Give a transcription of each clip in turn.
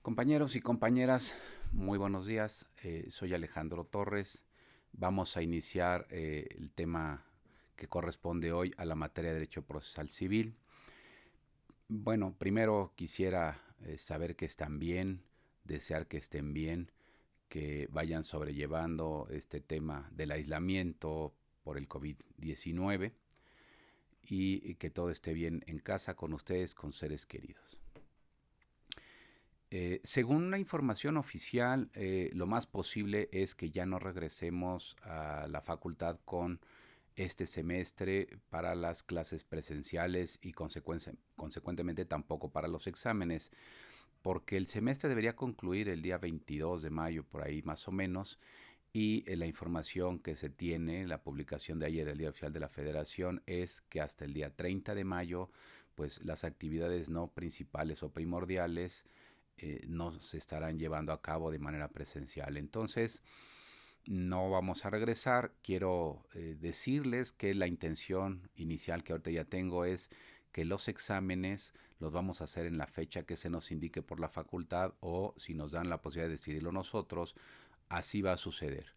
Compañeros y compañeras, muy buenos días. Soy Alejandro Torres. Vamos a iniciar el tema que corresponde hoy a la materia de Derecho Procesal Civil. Bueno, primero quisiera saber que están bien, desear que estén bien, que vayan sobrellevando este tema del aislamiento por el COVID-19 y que todo esté bien en casa con ustedes, con seres queridos. Según la información oficial, lo más posible es que ya no regresemos a la facultad con este semestre para las clases presenciales y consecuentemente tampoco para los exámenes, porque el semestre debería concluir el día 22 de mayo, por ahí más o menos, y la información que se tiene, la publicación de ayer del Día Oficial de la Federación, es que hasta el día 30 de mayo, pues las actividades no principales o primordiales no se estarán llevando a cabo de manera presencial. Entonces, no vamos a regresar. Quiero decirles que la intención inicial que ahorita ya tengo es que los exámenes los vamos a hacer en la fecha que se nos indique por la facultad o si nos dan la posibilidad de decidirlo nosotros, así va a suceder.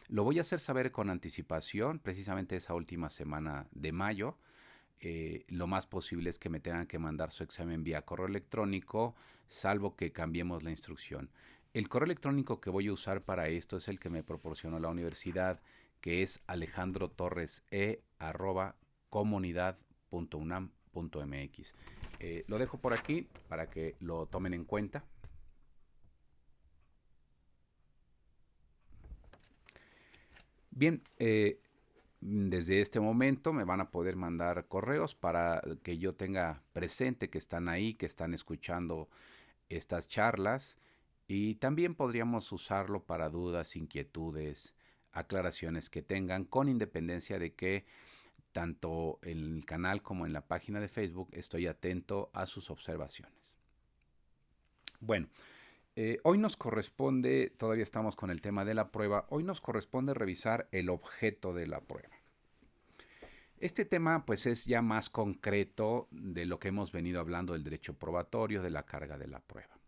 Lo voy a hacer saber con anticipación, precisamente esa última semana de mayo. Lo más posible es que me tengan que mandar su examen vía correo electrónico, salvo que cambiemos la instrucción. El correo electrónico que voy a usar para esto es el que me proporcionó la universidad, que es alejandrotorres@comunidad.unam.mx. Lo dejo por aquí para que lo tomen en cuenta. Bien, desde este momento me van a poder mandar correos para que yo tenga presente que están ahí, que están escuchando estas charlas y también podríamos usarlo para dudas, inquietudes, aclaraciones que tengan, con independencia de que tanto en el canal como en la página de Facebook estoy atento a sus observaciones. Bueno, hoy nos corresponde, todavía estamos con el tema de la prueba, hoy nos corresponde revisar el objeto de la prueba. Este tema pues es ya más concreto de lo que hemos venido hablando del derecho probatorio, de la carga de la prueba.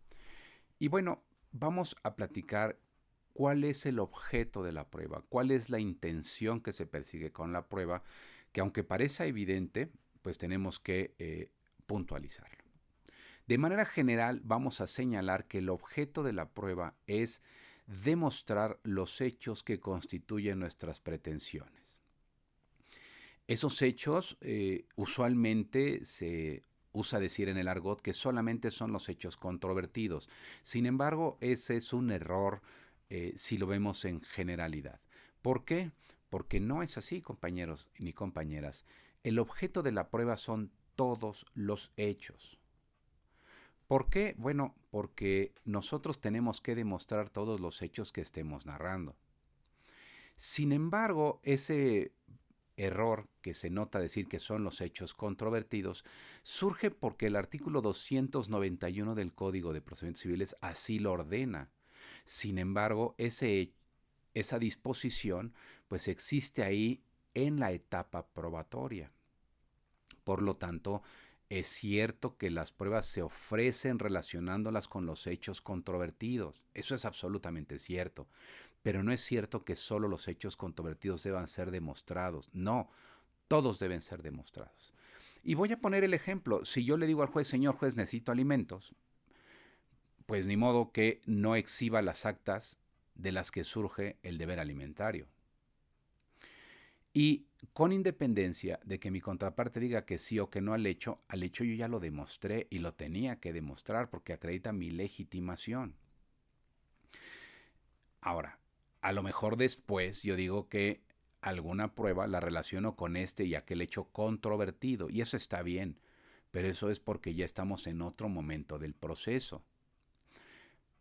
Y bueno, vamos a platicar cuál es el objeto de la prueba, cuál es la intención que se persigue con la prueba, que aunque parezca evidente, pues tenemos que puntualizarlo. De manera general, vamos a señalar que el objeto de la prueba es demostrar los hechos que constituyen nuestras pretensiones. Esos hechos usualmente se usa decir en el argot que solamente son los hechos controvertidos. Sin embargo, ese es un error si lo vemos en generalidad. ¿Por qué? Porque no es así, compañeros ni compañeras. El objeto de la prueba son todos los hechos. ¿Por qué? Bueno, porque nosotros tenemos que demostrar todos los hechos que estemos narrando. Sin embargo, ese error que se nota decir que son los hechos controvertidos surge porque el artículo 291 del Código de Procedimientos Civiles así lo ordena. Sin embargo, esa disposición pues existe ahí en la etapa probatoria. Por lo tanto, es cierto que las pruebas se ofrecen relacionándolas con los hechos controvertidos. Eso es absolutamente cierto. Pero no es cierto que solo los hechos controvertidos deban ser demostrados. No, todos deben ser demostrados. Y voy a poner el ejemplo. Si yo le digo al juez, señor juez, necesito alimentos, pues ni modo que no exhiba las actas de las que surge el deber alimentario. Y con independencia de que mi contraparte diga que sí o que no al hecho yo ya lo demostré y lo tenía que demostrar porque acredita mi legitimación. Ahora, a lo mejor después yo digo que alguna prueba la relaciono con este y aquel hecho controvertido, y eso está bien, pero eso es porque ya estamos en otro momento del proceso.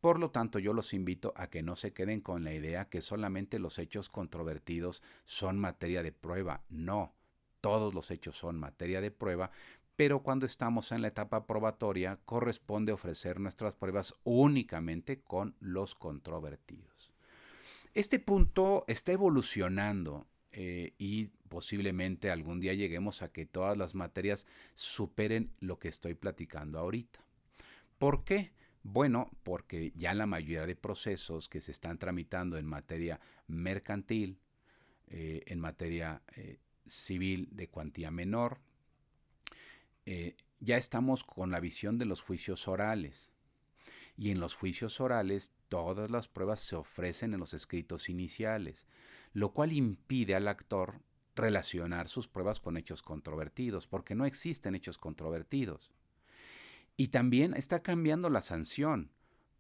Por lo tanto, yo los invito a que no se queden con la idea que solamente los hechos controvertidos son materia de prueba. No, todos los hechos son materia de prueba, pero cuando estamos en la etapa probatoria corresponde ofrecer nuestras pruebas únicamente con los controvertidos. Este punto está evolucionando y posiblemente algún día lleguemos a que todas las materias superen lo que estoy platicando ahorita. ¿Por qué? Bueno, porque ya la mayoría de procesos que se están tramitando en materia mercantil, en materia civil de cuantía menor, ya estamos con la visión de los juicios orales. Y en los juicios orales todas las pruebas se ofrecen en los escritos iniciales, lo cual impide al actor relacionar sus pruebas con hechos controvertidos, porque no existen hechos controvertidos. Y también está cambiando la sanción.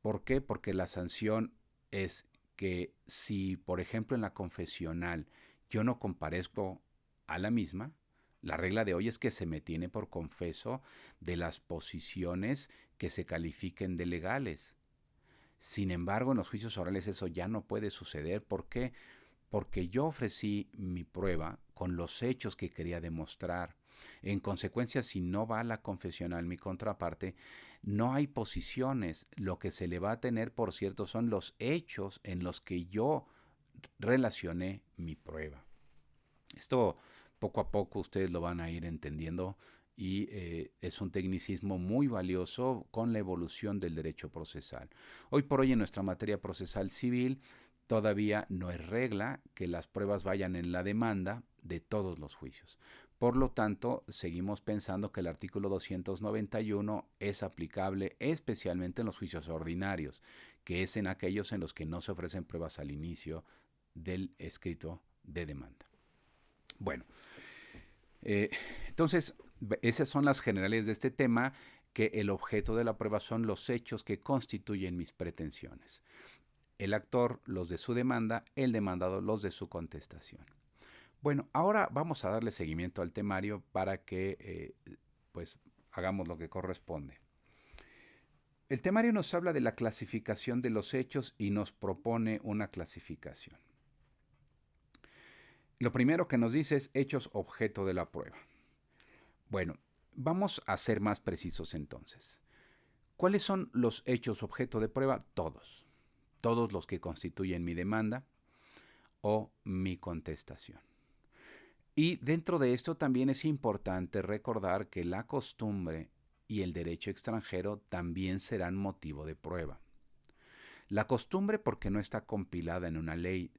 ¿Por qué? Porque la sanción es que si, por ejemplo, en la confesional yo no comparezco a la misma, la regla de hoy es que se me tiene por confeso de las posiciones que se califiquen de legales. Sin embargo, en los juicios orales eso ya no puede suceder. ¿Por qué? Porque yo ofrecí mi prueba con los hechos que quería demostrar. En consecuencia, si no va a la confesional mi contraparte, no hay posiciones. Lo que se le va a tener, por cierto, son los hechos en los que yo relacioné mi prueba. Esto poco a poco ustedes lo van a ir entendiendo y es un tecnicismo muy valioso con la evolución del derecho procesal. Hoy por hoy en nuestra materia procesal civil todavía no es regla que las pruebas vayan en la demanda de todos los juicios. Por lo tanto, seguimos pensando que el artículo 291 es aplicable especialmente en los juicios ordinarios, que es en aquellos en los que no se ofrecen pruebas al inicio del escrito de demanda. Bueno, entonces, esas son las generales de este tema, que el objeto de la prueba son los hechos que constituyen mis pretensiones. El actor los de su demanda, el demandado los de su contestación. Bueno, ahora vamos a darle seguimiento al temario para que pues hagamos lo que corresponde. El temario nos habla de la clasificación de los hechos y nos propone una clasificación. Lo primero que nos dice es hechos objeto de la prueba. Bueno, vamos a ser más precisos entonces. ¿Cuáles son los hechos objeto de prueba? Todos. Todos los que constituyen mi demanda o mi contestación. Y dentro de esto también es importante recordar que la costumbre y el derecho extranjero también serán motivo de prueba. La costumbre porque no está compilada en una ley,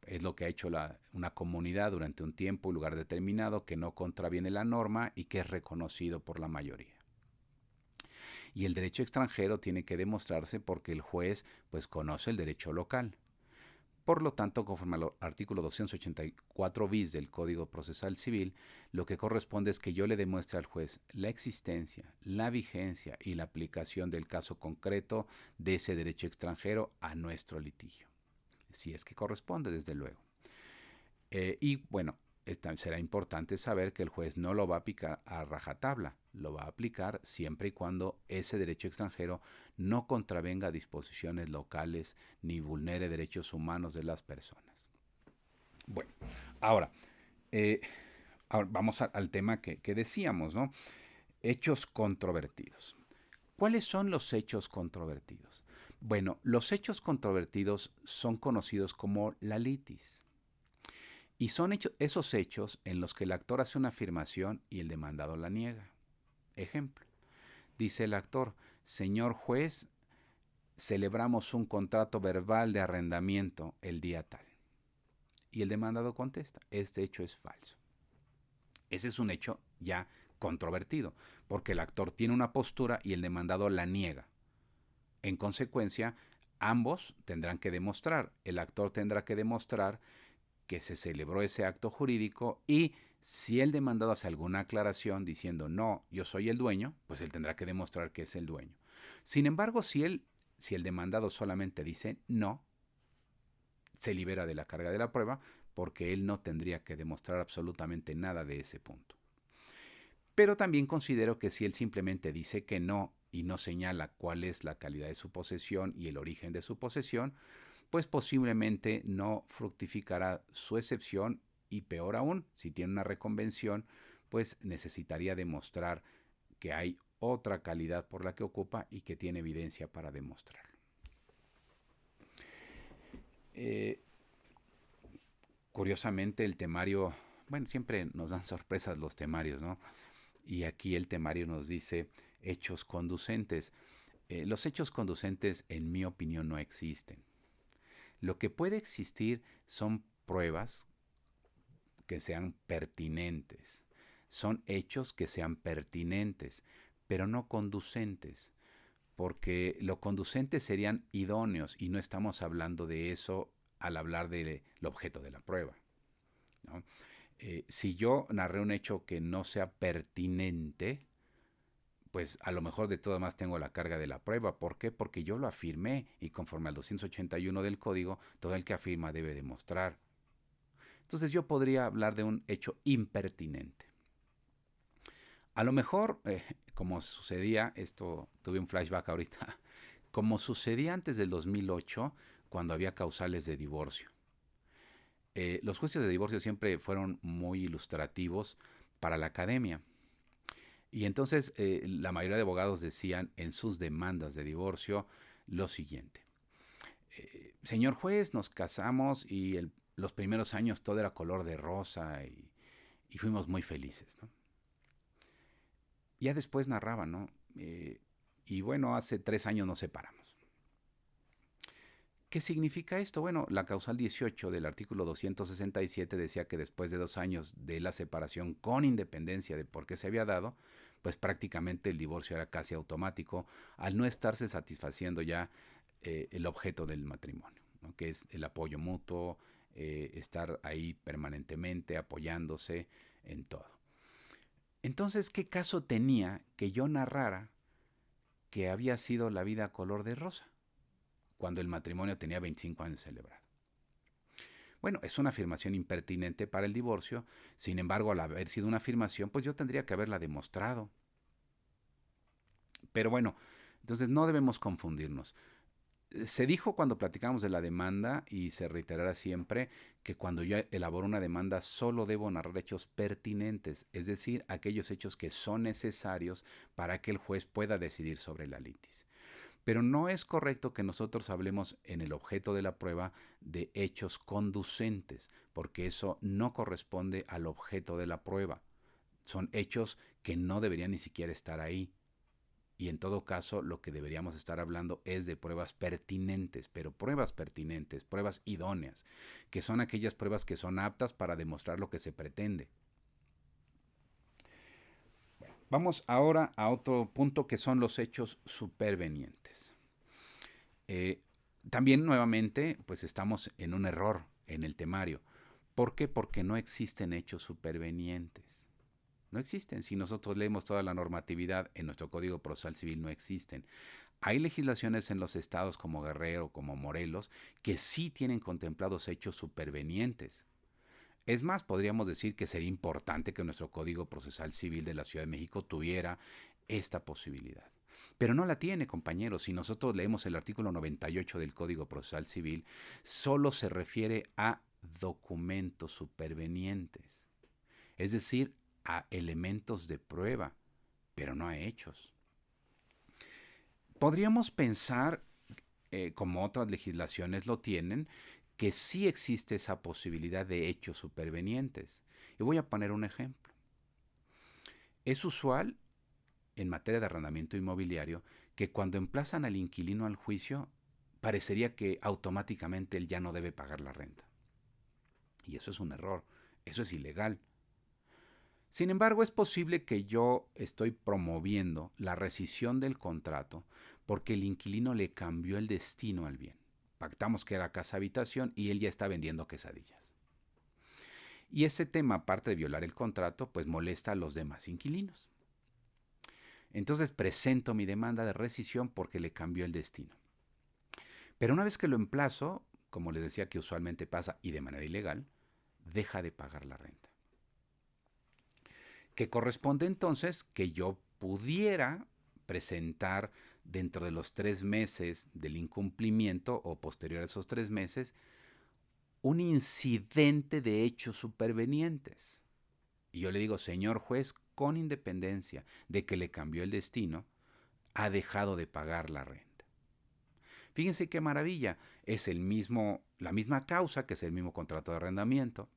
es lo que ha hecho una comunidad durante un tiempo y lugar determinado, que no contraviene la norma y que es reconocido por la mayoría. Y el derecho extranjero tiene que demostrarse porque el juez pues conoce el derecho local. Por lo tanto, conforme al artículo 284 bis del Código Procesal Civil, lo que corresponde es que yo le demuestre al juez la existencia, la vigencia y la aplicación del caso concreto de ese derecho extranjero a nuestro litigio. Si es que corresponde, desde luego. Y bueno, será importante saber que el juez no lo va a aplicar a rajatabla, lo va a aplicar siempre y cuando ese derecho extranjero no contravenga disposiciones locales ni vulnere derechos humanos de las personas. Bueno, ahora, ahora vamos al tema que decíamos, ¿no? Hechos controvertidos. ¿Cuáles son los hechos controvertidos? Bueno, los hechos controvertidos son conocidos como la litis. Y son esos hechos en los que el actor hace una afirmación y el demandado la niega. Ejemplo, dice el actor: señor juez, celebramos un contrato verbal de arrendamiento el día tal. Y el demandado contesta: este hecho es falso. Ese es un hecho ya controvertido, porque el actor tiene una postura y el demandado la niega. En consecuencia, ambos tendrán que demostrar, el actor tendrá que demostrar que se celebró ese acto jurídico, y si el demandado hace alguna aclaración diciendo no, yo soy el dueño, pues él tendrá que demostrar que es el dueño. Sin embargo, si el demandado solamente dice no, se libera de la carga de la prueba porque él no tendría que demostrar absolutamente nada de ese punto. Pero también considero que si él simplemente dice que no y no señala cuál es la calidad de su posesión y el origen de su posesión, pues posiblemente no fructificará su excepción, y peor aún, si tiene una reconvención, pues necesitaría demostrar que hay otra calidad por la que ocupa y que tiene evidencia para demostrarlo. Curiosamente el temario, bueno, siempre nos dan sorpresas los temarios, ¿no? Y aquí el temario nos dice hechos conducentes. Los hechos conducentes, en mi opinión, no existen. Lo que puede existir son pruebas que sean pertinentes, son hechos que sean pertinentes, pero no conducentes, porque lo conducentes serían idóneos y no estamos hablando de eso al hablar del objeto de la prueba, ¿no? Si yo narré un hecho que no sea pertinente, pues a lo mejor de todas más tengo la carga de la prueba. ¿Por qué? Porque yo lo afirmé y conforme al 281 del código, todo el que afirma debe demostrar. Entonces yo podría hablar de un hecho impertinente. A lo mejor, como sucedía, esto tuve un flashback ahorita, como sucedía antes del 2008, cuando había causales de divorcio. Los juicios de divorcio siempre fueron muy ilustrativos para la academia. Y entonces la mayoría de abogados decían en sus demandas de divorcio lo siguiente. Señor juez, nos casamos y los primeros años todo era color de rosa y fuimos muy felices, ¿no? Ya después narraba, ¿no? Y bueno, hace 3 años nos separamos. ¿Qué significa esto? Bueno, la causal 18 del artículo 267 decía que después de 2 años de la separación, con independencia de por qué se había dado, pues prácticamente el divorcio era casi automático al no estarse satisfaciendo ya el objeto del matrimonio, ¿no? Que es el apoyo mutuo, estar ahí permanentemente apoyándose en todo. Entonces, ¿qué caso tenía que yo narrara que había sido la vida color de rosa cuando el matrimonio tenía 25 años celebrado? Bueno, es una afirmación impertinente para el divorcio, sin embargo, al haber sido una afirmación, pues yo tendría que haberla demostrado. Pero bueno, entonces no debemos confundirnos. Se dijo cuando platicamos de la demanda y se reiterará siempre que cuando yo elaboro una demanda solo debo narrar hechos pertinentes, es decir, aquellos hechos que son necesarios para que el juez pueda decidir sobre la litis. Pero no es correcto que nosotros hablemos en el objeto de la prueba de hechos conducentes, porque eso no corresponde al objeto de la prueba. Son hechos que no deberían ni siquiera estar ahí. Y en todo caso, lo que deberíamos estar hablando es de pruebas pertinentes, pero pruebas pertinentes, pruebas idóneas, que son aquellas pruebas que son aptas para demostrar lo que se pretende. Bueno, vamos ahora a otro punto que son los hechos supervenientes. También nuevamente, pues estamos en un error en el temario. ¿Por qué? Porque no existen hechos supervenientes. No existen. Si nosotros leemos toda la normatividad en nuestro Código Procesal Civil, no existen. Hay legislaciones en los estados como Guerrero, como Morelos, que sí tienen contemplados hechos supervenientes. Es más, podríamos decir que sería importante que nuestro Código Procesal Civil de la Ciudad de México tuviera esta posibilidad. Pero no la tiene, compañeros. Si nosotros leemos el artículo 98 del Código Procesal Civil, solo se refiere a documentos supervenientes, es decir, a elementos de prueba, pero no a hechos. Podríamos pensar, como otras legislaciones lo tienen, que sí existe esa posibilidad de hechos supervenientes. Y voy a poner un ejemplo. Es usual en materia de arrendamiento inmobiliario que cuando emplazan al inquilino al juicio, parecería que automáticamente él ya no debe pagar la renta. Y eso es un error, eso es ilegal. Sin embargo, es posible que yo estoy promoviendo la rescisión del contrato porque el inquilino le cambió el destino al bien. Pactamos que era casa habitación y él ya está vendiendo quesadillas. Y ese tema, aparte de violar el contrato, pues molesta a los demás inquilinos. Entonces presento mi demanda de rescisión porque le cambió el destino. Pero una vez que lo emplazo, como les decía que usualmente pasa y de manera ilegal, deja de pagar la renta. Que corresponde entonces que yo pudiera presentar dentro de los 3 meses del incumplimiento o posterior a esos 3 meses un incidente de hechos supervenientes. Y yo le digo, señor juez, con independencia de que le cambió el destino, ha dejado de pagar la renta. Fíjense qué maravilla, es la misma causa, que es el mismo contrato de arrendamiento,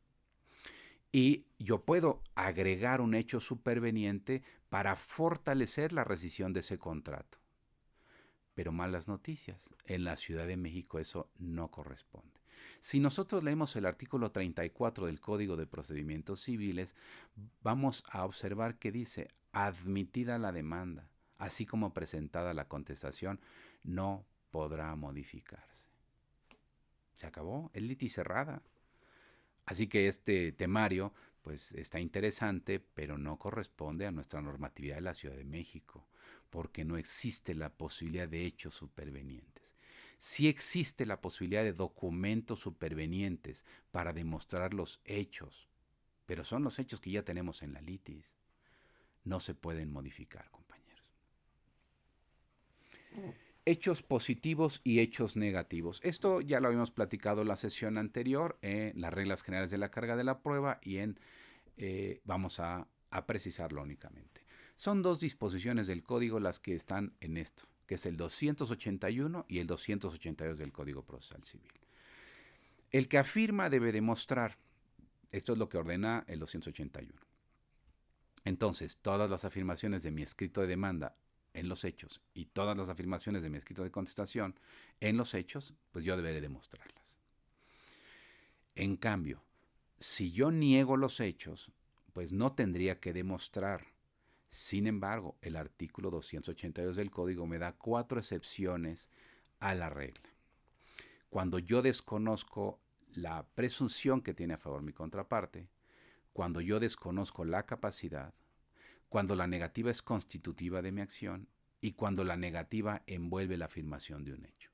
y yo puedo agregar un hecho superveniente para fortalecer la rescisión de ese contrato. Pero malas noticias, en la Ciudad de México eso no corresponde. Si nosotros leemos el artículo 34 del Código de Procedimientos Civiles, vamos a observar que dice, admitida la demanda, así como presentada la contestación, no podrá modificarse. Se acabó, es litis cerrada. Así que este temario pues está interesante, pero no corresponde a nuestra normatividad de la Ciudad de México, porque no existe la posibilidad de hechos supervenientes. Sí existe la posibilidad de documentos supervenientes para demostrar los hechos, pero son los hechos que ya tenemos en la litis. No se pueden modificar, compañeros. Hechos positivos y hechos negativos. Esto ya lo habíamos platicado en la sesión anterior, en las reglas generales de la carga de la prueba y vamos a precisarlo únicamente. Son dos disposiciones del código las que están en esto, que es el 281 y el 282 del Código Procesal Civil. El que afirma debe demostrar. Esto es lo que ordena el 281. Entonces, todas las afirmaciones de mi escrito de demanda en los hechos y todas las afirmaciones de mi escrito de contestación en los hechos, pues yo deberé demostrarlas. En cambio, si yo niego los hechos, pues no tendría que demostrar. Sin embargo, el artículo 282 del Código me da 4 excepciones a la regla. Cuando yo desconozco la presunción que tiene a favor mi contraparte, cuando yo desconozco la capacidad, cuando la negativa es constitutiva de mi acción y cuando la negativa envuelve la afirmación de un hecho.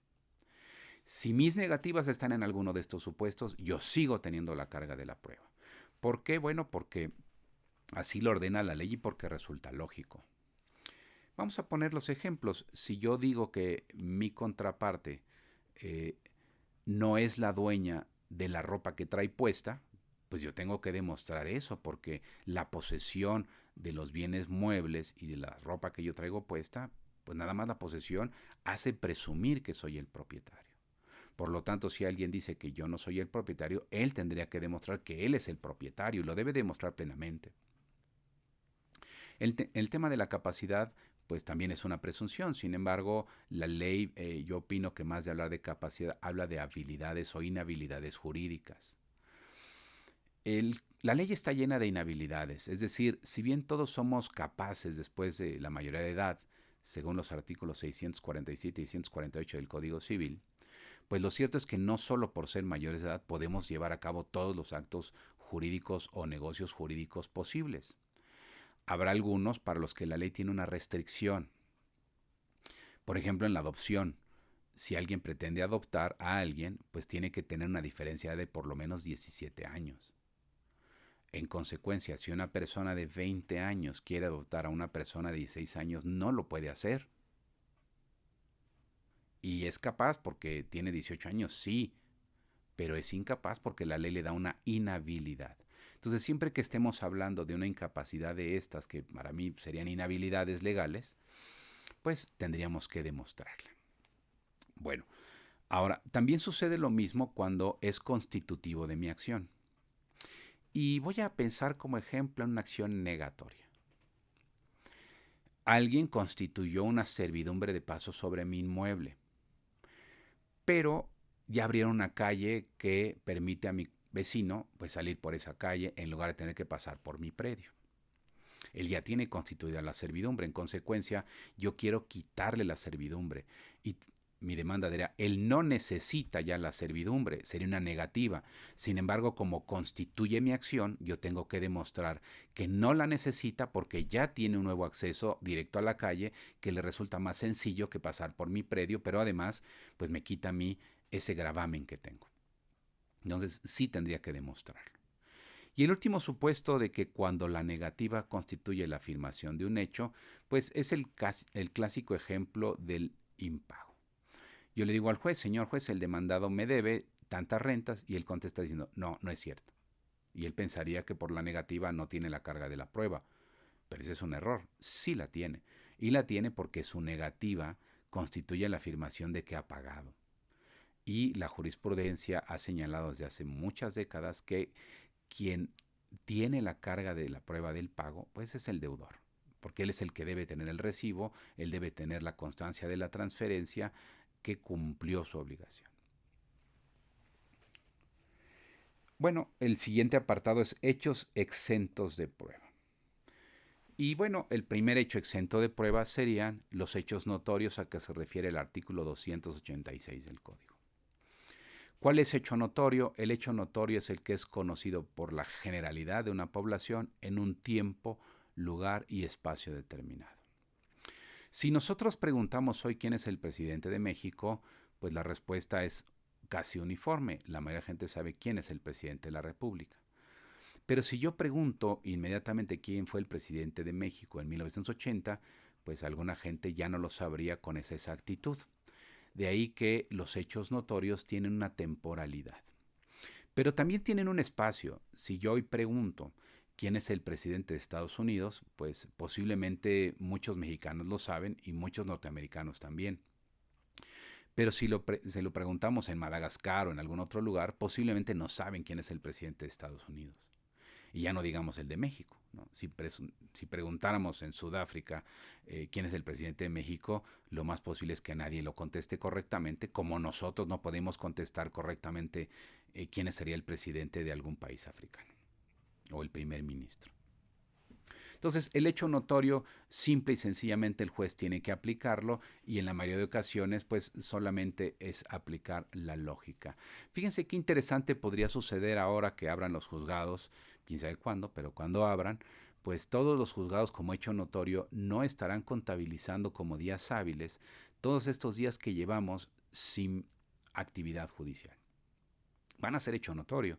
Si mis negativas están en alguno de estos supuestos, yo sigo teniendo la carga de la prueba. ¿Por qué? Bueno, porque así lo ordena la ley y porque resulta lógico. Vamos a poner los ejemplos. Si yo digo que mi contraparte no es la dueña de la ropa que trae puesta, pues yo tengo que demostrar eso, porque la posesión de los bienes muebles y de la ropa que yo traigo puesta, pues nada más la posesión hace presumir que soy el propietario. Por lo tanto, si alguien dice que yo no soy el propietario, él tendría que demostrar que él es el propietario y lo debe demostrar plenamente. El tema de la capacidad, pues también es una presunción. Sin embargo, la ley, yo opino que más de hablar de capacidad, habla de habilidades o inhabilidades jurídicas. La ley está llena de inhabilidades, es decir, si bien todos somos capaces después de la mayoría de edad, según los artículos 647 y 648 del Código Civil, pues lo cierto es que no solo por ser mayores de edad podemos llevar a cabo todos los actos jurídicos o negocios jurídicos posibles. Habrá algunos para los que la ley tiene una restricción. Por ejemplo, en la adopción. Si alguien pretende adoptar a alguien, pues tiene que tener una diferencia de por lo menos 17 años. En consecuencia, si una persona de 20 años quiere adoptar a una persona de 16 años, no lo puede hacer. Y es capaz porque tiene 18 años, sí, pero es incapaz porque la ley le da una inhabilidad. Entonces, siempre que estemos hablando de una incapacidad de estas, que para mí serían inhabilidades legales, pues tendríamos que demostrarla. Bueno, ahora, también sucede lo mismo cuando es constitutivo de mi acción. Y voy a pensar como ejemplo en una acción negatoria. Alguien constituyó una servidumbre de paso sobre mi inmueble, pero ya abrieron una calle que permite a mi vecino pues salir por esa calle en lugar de tener que pasar por mi predio. Él ya tiene constituida la servidumbre, en consecuencia yo quiero quitarle la servidumbre y mi demanda dirá, él no necesita ya la servidumbre, sería una negativa. Sin embargo, como constituye mi acción, yo tengo que demostrar que no la necesita porque ya tiene un nuevo acceso directo a la calle que le resulta más sencillo que pasar por mi predio, pero además pues me quita a mí ese gravamen que tengo. Entonces sí tendría que demostrarlo. Y el último supuesto de que cuando la negativa constituye la afirmación de un hecho, pues es el clásico ejemplo del impago. Yo le digo al juez, señor juez, el demandado me debe tantas rentas y él contesta diciendo, no, no es cierto. Y él pensaría que por la negativa no tiene la carga de la prueba. Pero ese es un error, sí la tiene. Y la tiene porque su negativa constituye la afirmación de que ha pagado. Y la jurisprudencia ha señalado desde hace muchas décadas que quien tiene la carga de la prueba del pago, pues es el deudor. porque él es el que debe tener el recibo, él debe tener la constancia de la transferencia que cumplió su obligación. Bueno, el siguiente apartado es hechos exentos de prueba. Y bueno, el primer hecho exento de prueba serían los hechos notorios a que se refiere el artículo 286 del Código. ¿Cuál es hecho notorio? El hecho notorio es el que es conocido por la generalidad de una población en un tiempo, lugar y espacio determinado. Si nosotros preguntamos hoy quién es el presidente de México, pues la respuesta es casi uniforme. La mayoría de la gente sabe quién es el presidente de la República. Pero si yo pregunto inmediatamente quién fue el presidente de México en 1980, pues alguna gente ya no lo sabría con esa exactitud. De ahí que los hechos notorios tienen una temporalidad. Pero también tienen un espacio. Si yo hoy pregunto quién es el presidente de Estados Unidos, pues posiblemente muchos mexicanos lo saben y muchos norteamericanos también. Pero si se lo preguntamos en Madagascar o en algún otro lugar, posiblemente no saben quién es el presidente de Estados Unidos. Y ya no digamos el de México, ¿no? Si preguntáramos en Sudáfrica quién es el presidente de México, lo más posible es que nadie lo conteste correctamente, como nosotros no podemos contestar correctamente quién sería el presidente de algún país africano o el primer ministro. Entonces, el hecho notorio, simple y sencillamente el juez tiene que aplicarlo y en la mayoría de ocasiones, pues solamente es aplicar la lógica. Fíjense qué interesante podría suceder ahora que abran los juzgados, quién sabe cuándo, pero cuando abran, pues todos los juzgados como hecho notorio no estarán contabilizando como días hábiles todos estos días que llevamos sin actividad judicial. Van a ser hecho notorio.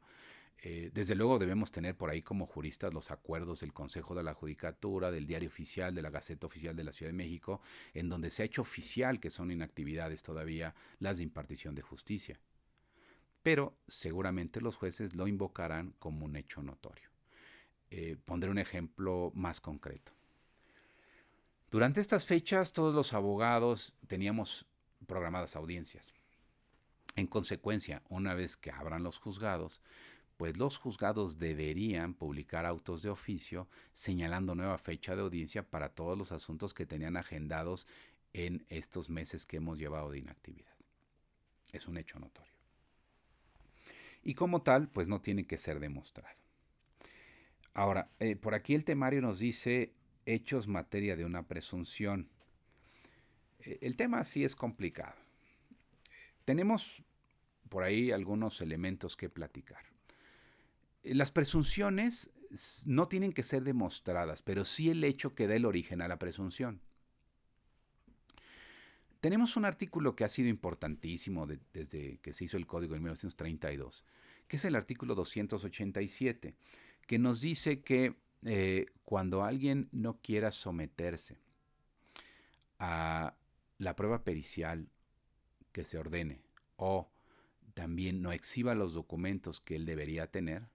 Desde luego debemos tener por ahí como juristas los acuerdos del Consejo de la Judicatura, del Diario Oficial, de la Gaceta Oficial de la Ciudad de México, en donde se ha hecho oficial que son inactividades todavía las de impartición de justicia. Pero seguramente los jueces lo invocarán como un hecho notorio. Pondré un ejemplo más concreto. Durante estas fechas todos los abogados teníamos programadas audiencias. En consecuencia, una vez que abran los juzgados, pues los juzgados deberían publicar autos de oficio señalando nueva fecha de audiencia para todos los asuntos que tenían agendados en estos meses que hemos llevado de inactividad. Es un hecho notorio. Y como tal, pues no tiene que ser demostrado. Ahora, por aquí el temario nos dice hechos materia de una presunción. El tema sí es complicado. Tenemos por ahí algunos elementos que platicar. Las presunciones no tienen que ser demostradas, pero sí el hecho que da el origen a la presunción. Tenemos un artículo que ha sido importantísimo desde que se hizo el Código en 1932, que es el artículo 287, que nos dice que cuando alguien no quiera someterse a la prueba pericial que se ordene o también no exhiba los documentos que él debería tener,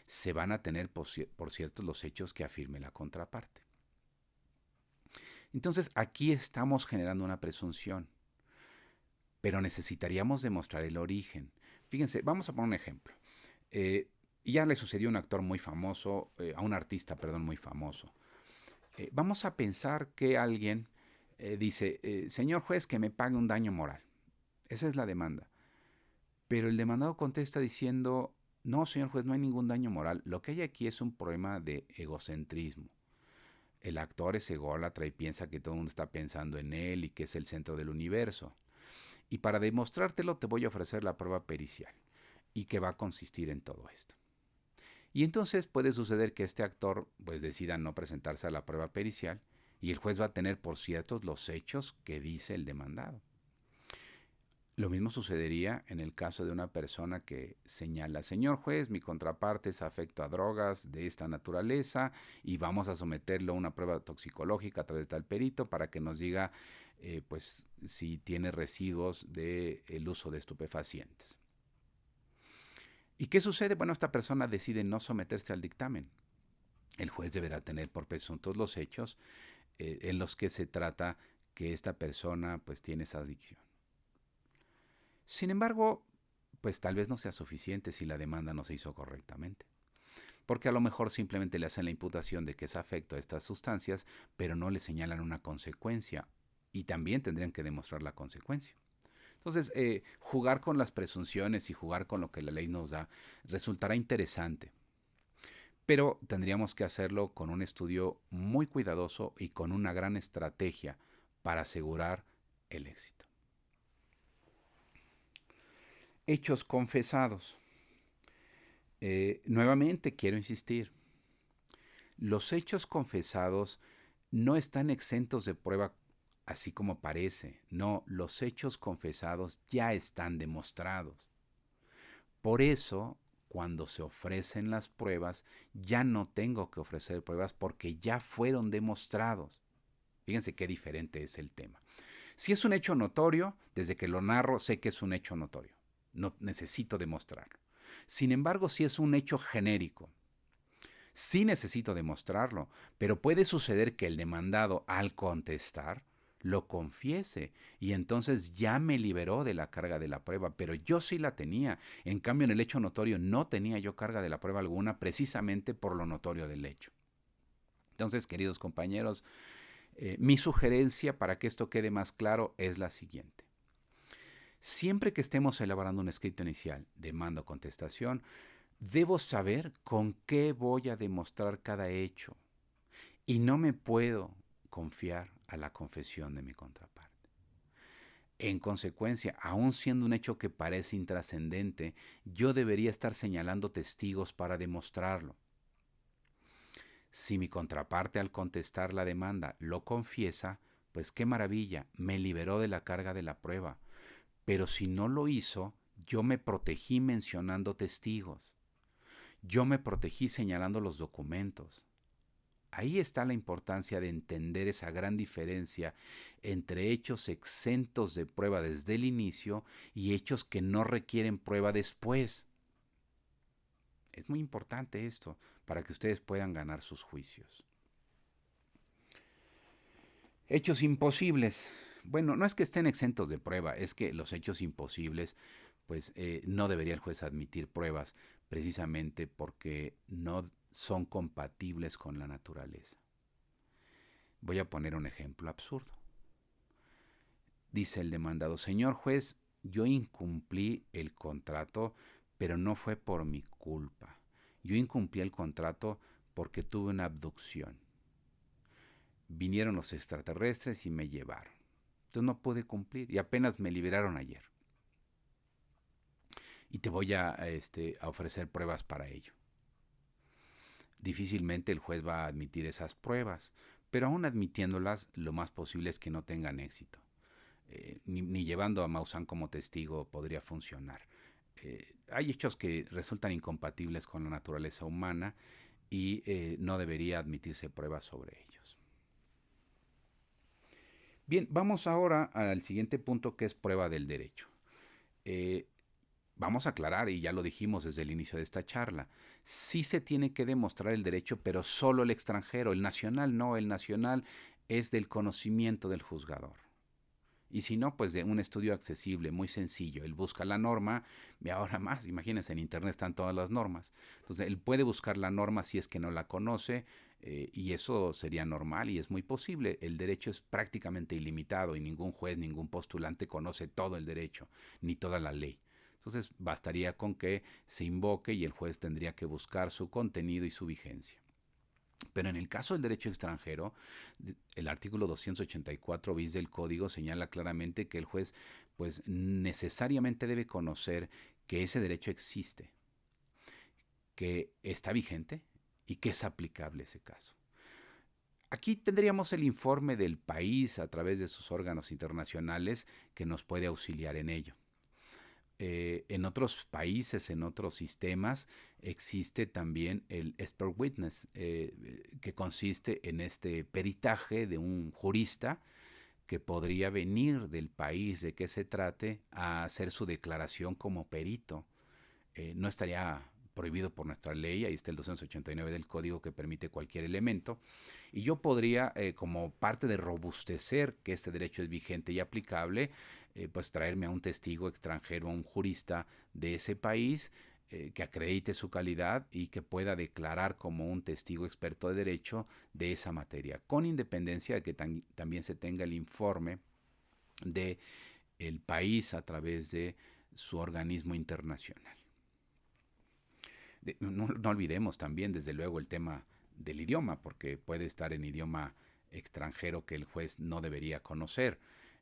se van a tener, por cierto, los hechos que afirme la contraparte. Entonces, aquí estamos generando una presunción, pero necesitaríamos demostrar el origen. Fíjense, vamos a poner un ejemplo. Ya le sucedió a un actor muy famoso, a un artista, perdón, muy famoso. Vamos a pensar que alguien dice, señor juez, que me pague un daño moral. Esa es la demanda. Pero el demandado contesta diciendo, no, señor juez, no hay ningún daño moral. Lo que hay aquí es un problema de egocentrismo. El actor es ególatra y piensa que todo el mundo está pensando en él y que es el centro del universo. Y para demostrártelo te voy a ofrecer la prueba pericial y que va a consistir en todo esto. Y entonces puede suceder que este actor pues decida no presentarse a la prueba pericial y el juez va a tener por ciertos los hechos que dice el demandado. Lo mismo sucedería en el caso de una persona que señala, señor juez, mi contraparte es afecto a drogas de esta naturaleza y vamos a someterlo a una prueba toxicológica a través de tal perito para que nos diga pues si tiene residuos del uso de estupefacientes. ¿Y qué sucede? Bueno, esta persona decide no someterse al dictamen. El juez deberá tener por presuntos los hechos en los que se trata que esta persona pues tiene esa adicción. Sin embargo, pues tal vez no sea suficiente si la demanda no se hizo correctamente. porque a lo mejor simplemente le hacen la imputación de que es afecto a estas sustancias, pero no le señalan una consecuencia y también tendrían que demostrar la consecuencia. Entonces, jugar con las presunciones y jugar con lo que la ley nos da resultará interesante, pero tendríamos que hacerlo con un estudio muy cuidadoso y con una gran estrategia para asegurar el éxito. Hechos confesados. Nuevamente quiero insistir, los hechos confesados no están exentos de prueba así como parece. No, los hechos confesados ya están demostrados. Por eso, cuando se ofrecen las pruebas, ya no tengo que ofrecer pruebas porque ya fueron demostrados. Fíjense qué diferente es el tema. Si es un hecho notorio, desde que lo narro sé que es un hecho notorio. No necesito demostrarlo. Sin embargo, si es un hecho genérico, sí necesito demostrarlo, pero puede suceder que el demandado, al contestar, lo confiese y entonces ya me liberó de la carga de la prueba, pero yo sí la tenía. En cambio, en el hecho notorio no tenía yo carga de la prueba alguna precisamente por lo notorio del hecho. Entonces, queridos compañeros, mi sugerencia para que esto quede más claro es la siguiente. Siempre que estemos elaborando un escrito inicial, demanda o contestación, debo saber con qué voy a demostrar cada hecho y no me puedo confiar a la confesión de mi contraparte. En consecuencia, aun siendo un hecho que parece intrascendente, yo debería estar señalando testigos para demostrarlo. Si mi contraparte al contestar la demanda lo confiesa, pues qué maravilla, me liberó de la carga de la prueba. Pero si no lo hizo, yo me protegí mencionando testigos. Yo me protegí señalando los documentos. Ahí está la importancia de entender esa gran diferencia entre hechos exentos de prueba desde el inicio y hechos que no requieren prueba después. Es muy importante esto para que ustedes puedan ganar sus juicios. Hechos imposibles. Bueno, no es que estén exentos de prueba, es que los hechos imposibles, pues no debería el juez admitir pruebas precisamente porque no son compatibles con la naturaleza. Voy a poner un ejemplo absurdo. Dice el demandado, señor juez, yo incumplí el contrato, pero no fue por mi culpa. Yo incumplí el contrato porque tuve una abducción. Vinieron los extraterrestres y me llevaron. Entonces no pude cumplir y apenas me liberaron ayer. Y te voy a ofrecer pruebas para ello. Difícilmente el juez va a admitir esas pruebas, pero aún admitiéndolas, lo más posible es que no tengan éxito. Ni llevando a Maussan como testigo podría funcionar. Hay hechos que resultan incompatibles con la naturaleza humana y no debería admitirse pruebas sobre ellos. Bien, vamos ahora al siguiente punto, que es prueba del derecho. Vamos a aclarar, y ya lo dijimos desde el inicio de esta charla, sí se tiene que demostrar el derecho, pero solo el extranjero, el nacional no, el nacional es del conocimiento del juzgador. Y si no, pues de un estudio accesible, muy sencillo. Él busca la norma, y ahora más, imagínense, en internet están todas las normas. Entonces, él puede buscar la norma si es que no la conoce, y eso sería normal y es muy posible. El derecho es prácticamente ilimitado y ningún juez, ningún postulante conoce todo el derecho, ni toda la ley. Entonces, bastaría con que se invoque y el juez tendría que buscar su contenido y su vigencia. Pero en el caso del derecho extranjero, el artículo 284 bis del Código señala claramente que el juez pues necesariamente debe conocer que ese derecho existe, que está vigente y que es aplicable ese caso. Aquí tendríamos el informe del país a través de sus órganos internacionales que nos puede auxiliar en ello. En otros países, en otros sistemas, existe también el expert witness, que consiste en este peritaje de un jurista que podría venir del país de que se trate a hacer su declaración como perito. No estaría prohibido por nuestra ley, ahí está el 289 del código que permite cualquier elemento, y yo podría, como parte de robustecer que este derecho es vigente y aplicable, pues traerme a un testigo extranjero, a un jurista de ese país, que acredite su calidad y que pueda declarar como un testigo experto de derecho de esa materia, con independencia de que también se tenga el informe de el país a través de su organismo internacional. No olvidemos también, desde luego, el tema del idioma, porque puede estar en idioma extranjero que el juez no debería conocer.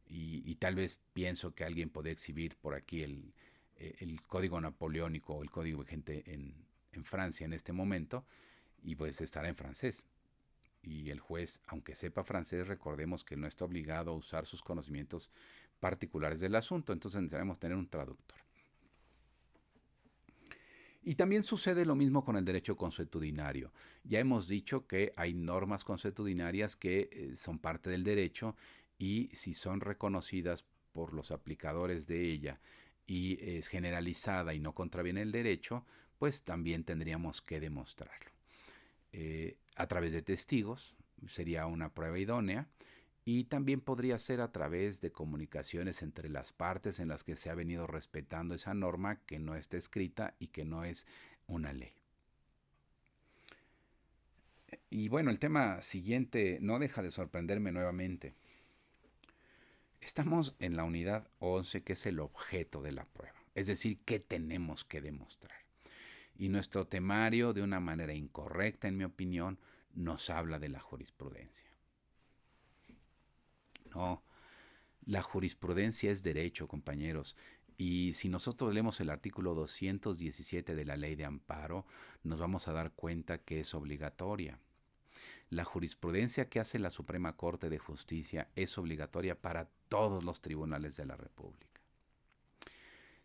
Y tal vez pienso que alguien puede exhibir por aquí el código napoleónico o el código vigente en Francia en este momento, y pues estará en francés. Y el juez, aunque sepa francés, recordemos que no está obligado a usar sus conocimientos particulares del asunto, entonces necesitamos tener un traductor. Y también sucede lo mismo con el derecho consuetudinario. Ya hemos dicho que hay normas consuetudinarias que son parte del derecho y si son reconocidas por los aplicadores de ella y es generalizada y no contraviene el derecho, pues también tendríamos que demostrarlo. A través de testigos sería una prueba idónea y también podría ser a través de comunicaciones entre las partes en las que se ha venido respetando esa norma que no está escrita y que no es una ley. Y bueno, el tema siguiente no deja de sorprenderme nuevamente. Estamos en la unidad 11, que es el objeto de la prueba, es decir, qué tenemos que demostrar. Y nuestro temario, de una manera incorrecta, en mi opinión, nos habla de la jurisprudencia. No, la jurisprudencia es derecho, compañeros. Y si nosotros leemos el artículo 217 de la Ley de Amparo, nos vamos a dar cuenta que es obligatoria. La jurisprudencia que hace la Suprema Corte de Justicia es obligatoria para todos los tribunales de la República.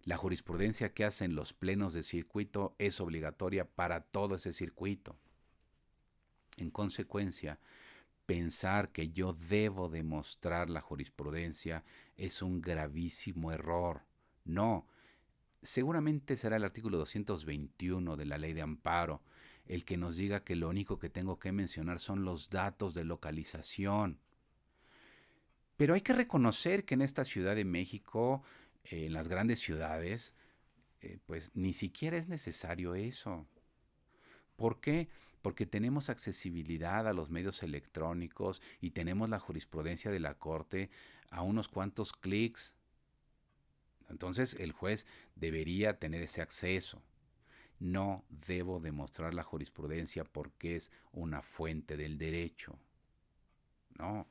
La jurisprudencia que hacen los plenos de circuito es obligatoria para todo ese circuito. En consecuencia, pensar que yo debo demostrar la jurisprudencia es un gravísimo error. No, seguramente será el artículo 221 de la Ley de Amparo el que nos diga que lo único que tengo que mencionar son los datos de localización. Pero hay que reconocer que en esta Ciudad de México, en las grandes ciudades, pues ni siquiera es necesario eso. ¿Por qué? Porque tenemos accesibilidad a los medios electrónicos y tenemos la jurisprudencia de la Corte a unos cuantos clics. Entonces el juez debería tener ese acceso. No debo demostrar la jurisprudencia porque es una fuente del derecho. No,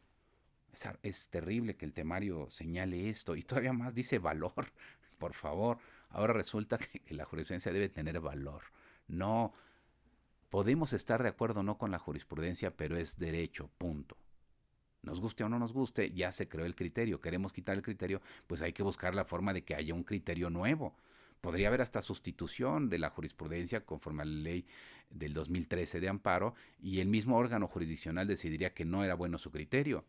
es terrible que el temario señale esto y todavía más dice valor. Por favor, ahora resulta que la jurisprudencia debe tener valor. No, podemos estar de acuerdo o no con la jurisprudencia, pero es derecho, punto. Nos guste o no nos guste, ya se creó el criterio. Queremos quitar el criterio, pues hay que buscar la forma de que haya un criterio nuevo. Podría haber hasta sustitución de la jurisprudencia conforme a la ley del 2013 de amparo y el mismo órgano jurisdiccional decidiría que no era bueno su criterio.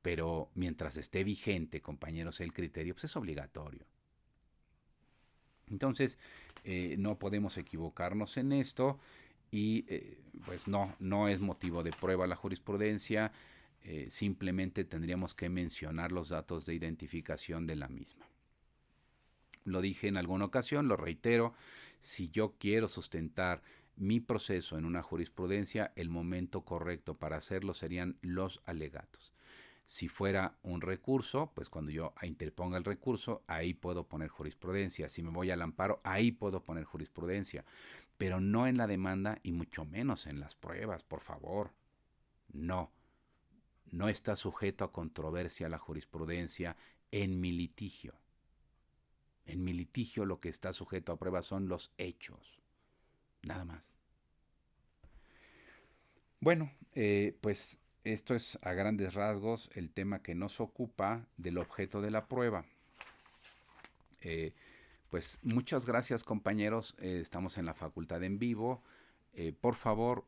Pero mientras esté vigente, compañeros, el criterio, pues es obligatorio. Entonces, no podemos equivocarnos en esto y pues no es motivo de prueba la jurisprudencia, simplemente tendríamos que mencionar los datos de identificación de la misma. Lo dije en alguna ocasión, lo reitero, si yo quiero sustentar mi proceso en una jurisprudencia, el momento correcto para hacerlo serían los alegatos. Si fuera un recurso, pues cuando yo interponga el recurso, ahí puedo poner jurisprudencia. Si me voy al amparo, ahí puedo poner jurisprudencia. Pero no en la demanda y mucho menos en las pruebas, por favor. No está sujeto a controversia la jurisprudencia en mi litigio. En mi litigio lo que está sujeto a prueba son los hechos. Nada más. Bueno, pues esto es a grandes rasgos el tema que nos ocupa del objeto de la prueba. Pues muchas gracias, compañeros. Estamos en la facultad en vivo. Por favor,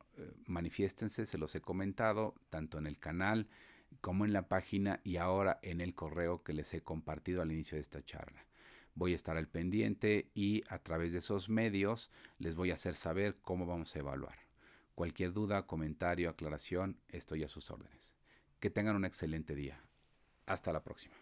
manifiéstense, se los he comentado, tanto en el canal como en la página y ahora en el correo que les he compartido al inicio de esta charla. Voy a estar al pendiente y a través de esos medios les voy a hacer saber cómo vamos a evaluar. Cualquier duda, comentario, aclaración, estoy a sus órdenes. Que tengan un excelente día. Hasta la próxima.